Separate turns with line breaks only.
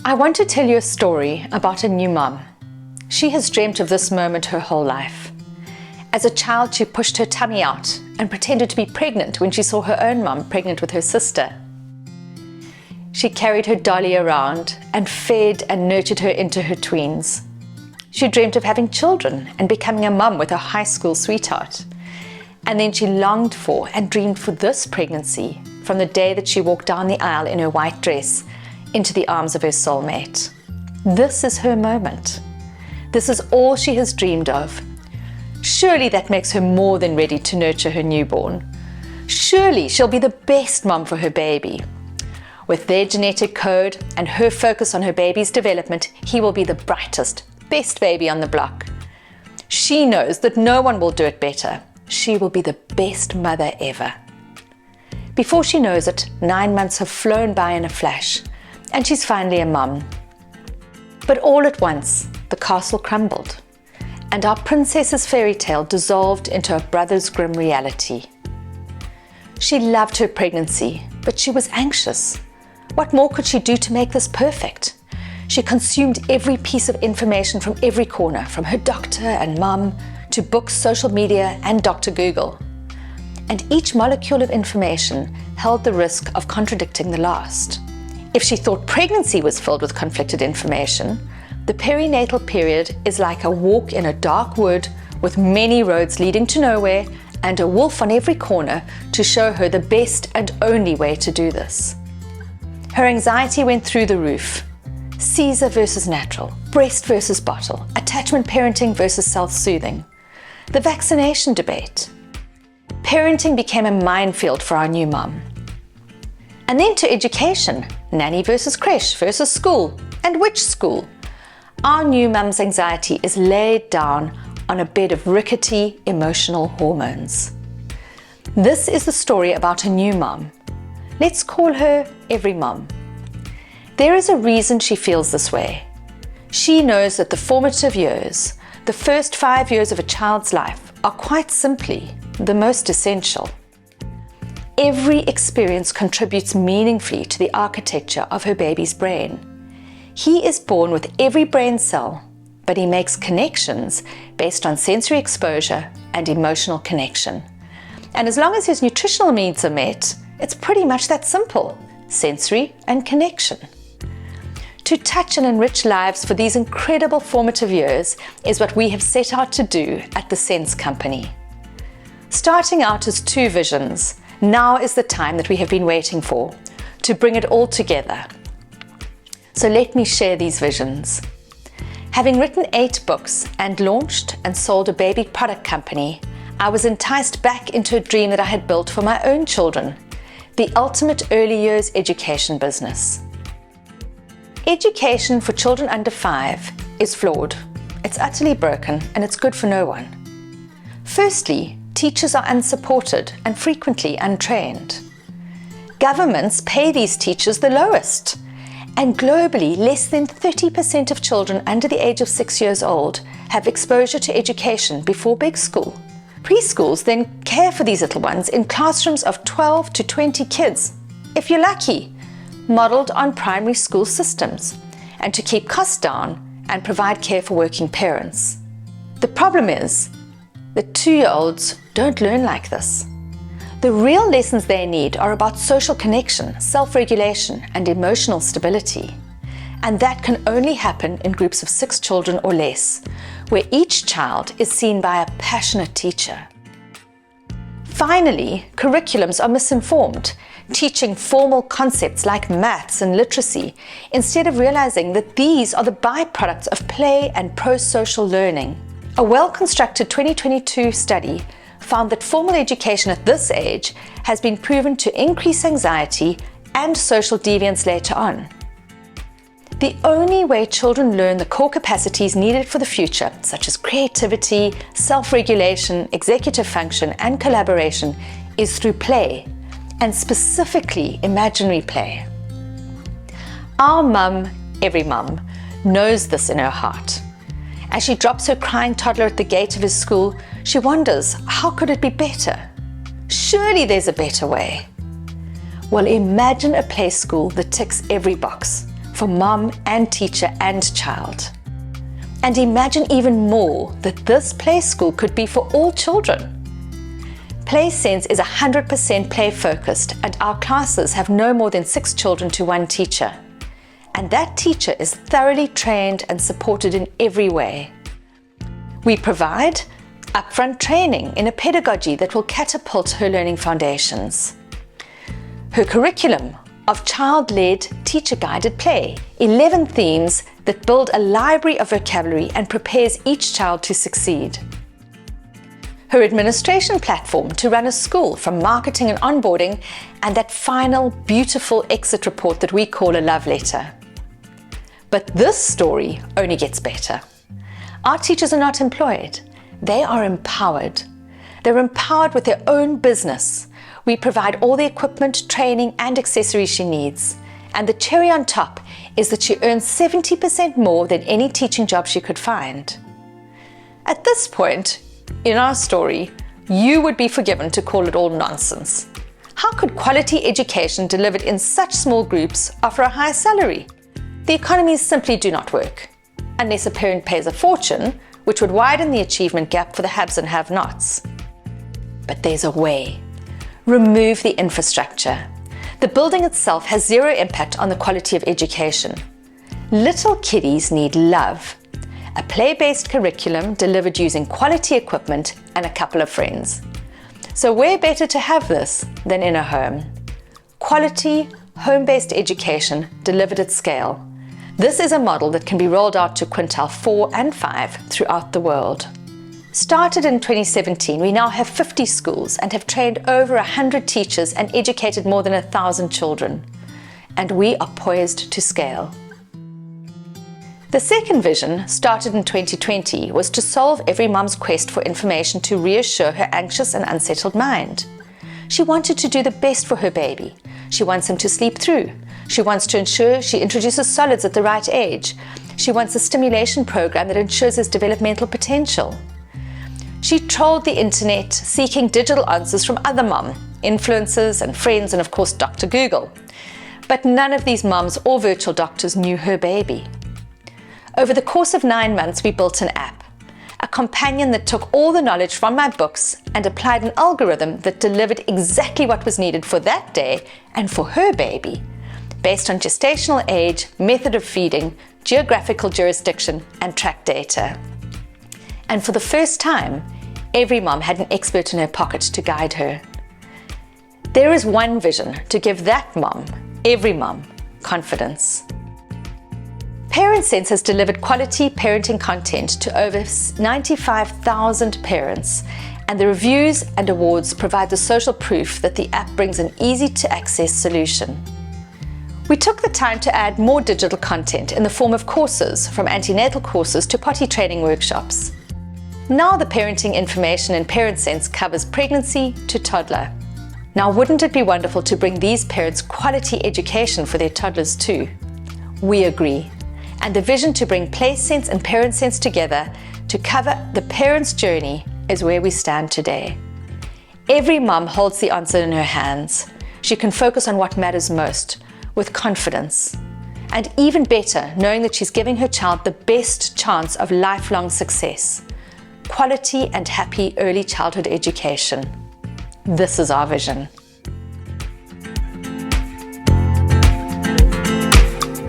I want to tell you a story about a new mom. She has dreamt of this moment her whole life. As a child, she pushed her tummy out and pretended to be pregnant when she saw her own mom pregnant with her sister. She carried her dolly around and fed and nurtured her into her tweens. She dreamt of having children and becoming a mum with a high school sweetheart. And then she longed for and dreamed for this pregnancy from the day that she walked down the aisle in her white dress into the arms of her soulmate. This is her moment. This is all she has dreamed of. Surely that makes her more than ready to nurture her newborn. Surely she'll be the best mom for her baby. With their genetic code and her focus on her baby's development, he will be the brightest, best baby on the block. She knows that no one will do it better. She will be the best mother ever. Before she knows it, 9 months have flown by in a flash, and she's finally a mum. But all at once, the castle crumbled, and our princess's fairy tale dissolved into a Brothers Grimm reality. She loved her pregnancy, but she was anxious. What more could she do to make this perfect? She consumed every piece of information from every corner, from her doctor and mum, to books, social media, and Dr. Google. And each molecule of information held the risk of contradicting the last. If she thought pregnancy was filled with conflicted information, the perinatal period is like a walk in a dark wood with many roads leading to nowhere and a wolf on every corner to show her the best and only way to do this. Her anxiety went through the roof. Caesar versus natural, breast versus bottle, attachment parenting versus self-soothing, the vaccination debate. Parenting became a minefield for our new mom. And then to education, nanny versus creche versus school, and which school? Our new mum's anxiety is laid down on a bed of rickety emotional hormones. This is the story about a new mom. Let's call her Everymom. There is a reason she feels this way. She knows that the formative years, the first 5 years of a child's life, are quite simply the most essential. Every experience contributes meaningfully to the architecture of her baby's brain. He is born with every brain cell, but he makes connections based on sensory exposure and emotional connection. And as long as his nutritional needs are met, it's pretty much that simple: sensory and connection. To touch and enrich lives for these incredible formative years is what we have set out to do at the Sense Company. Starting out as 2 visions, now is the time that we have been waiting for, to bring it all together. So let me share these visions. Having written 8 books and launched and sold a baby product company, I was enticed back into a dream that I had built for my own children, the ultimate early years education business. Education for children under 5 is flawed. It's utterly broken and it's good for no one. Firstly, teachers are unsupported and frequently untrained. Governments pay these teachers the lowest, and globally, less than 30% of children under the age of 6 years old have exposure to education before big school. Preschools then care for these little ones in classrooms of 12 to 20 kids, if you're lucky, modeled on primary school systems, and to keep costs down and provide care for working parents. The problem is that 2-year-olds don't learn like this. The real lessons they need are about social connection, self-regulation, and emotional stability. And that can only happen in groups of 6 children or less, where each child is seen by a passionate teacher. Finally, curriculums are misinformed, teaching formal concepts like maths and literacy, instead of realizing that these are the byproducts of play and pro-social learning. A well-constructed 2022 study found that formal education at this age has been proven to increase anxiety and social deviance later on. The only way children learn the core capacities needed for the future, such as creativity, self-regulation, executive function, and collaboration, is through play, and specifically imaginary play. Our mum, Everymom, knows this in her heart. As she drops her crying toddler at the gate of his school, she wonders, how could it be better? Surely there's a better way. Well, imagine a play school that ticks every box, for mom and teacher and child. And imagine even more that this play school could be for all children. PlaySense is 100% play focused, and our classes have no more than 6 children to 1 teacher. And that teacher is thoroughly trained and supported in every way. We provide upfront training in a pedagogy that will catapult her learning foundations. Her curriculum of child-led, teacher-guided play, 11 themes that build a library of vocabulary and prepares each child to succeed. Her administration platform to run a school, from marketing and onboarding, and that final beautiful exit report that we call a love letter. But this story only gets better. Our teachers are not employed. They are empowered. They're empowered with their own business. We provide all the equipment, training, and accessories she needs. And the cherry on top is that she earns 70% more than any teaching job she could find. At this point in our story, you would be forgiven to call it all nonsense. How could quality education delivered in such small groups offer a high salary? The economies simply do not work, unless a parent pays a fortune, which would widen the achievement gap for the haves and have-nots. But there's a way. Remove the infrastructure. The building itself has zero impact on the quality of education. Little kiddies need love. A play-based curriculum delivered using quality equipment and a couple of friends. So where better to have this than in a home? Quality, home-based education delivered at scale. This is a model that can be rolled out to quintile 4 and 5 throughout the world. Started in 2017, we now have 50 schools and have trained over 100 teachers and educated more than 1,000 children. And we are poised to scale. The second vision, started in 2020, was to solve every mom's quest for information to reassure her anxious and unsettled mind. She wanted to do the best for her baby. She wants him to sleep through. She wants to ensure she introduces solids at the right age. She wants a stimulation program that ensures his developmental potential. She trolled the internet seeking digital answers from other moms, influencers and friends, and of course Dr. Google. But none of these moms or virtual doctors knew her baby. Over the course of 9 months, we built an app, a companion that took all the knowledge from my books and applied an algorithm that delivered exactly what was needed for that day and for her baby, based on gestational age, method of feeding, geographical jurisdiction, and track data. And for the first time, every mom had an expert in her pocket to guide her. There is one vision to give that mom, every mom, confidence. ParentSense has delivered quality parenting content to over 95,000 parents, and the reviews and awards provide the social proof that the app brings an easy-to-access solution. We took the time to add more digital content in the form of courses, from antenatal courses to potty training workshops. Now the parenting information in ParentSense covers pregnancy to toddler. Now wouldn't it be wonderful to bring these parents quality education for their toddlers too? We agree. And the vision to bring PlaySense and ParentSense together to cover the parent's journey is where we stand today. Every mom holds the answer in her hands. She can focus on what matters most, with confidence. And even better, knowing that she's giving her child the best chance of lifelong success. Quality and happy early childhood education. This is our vision.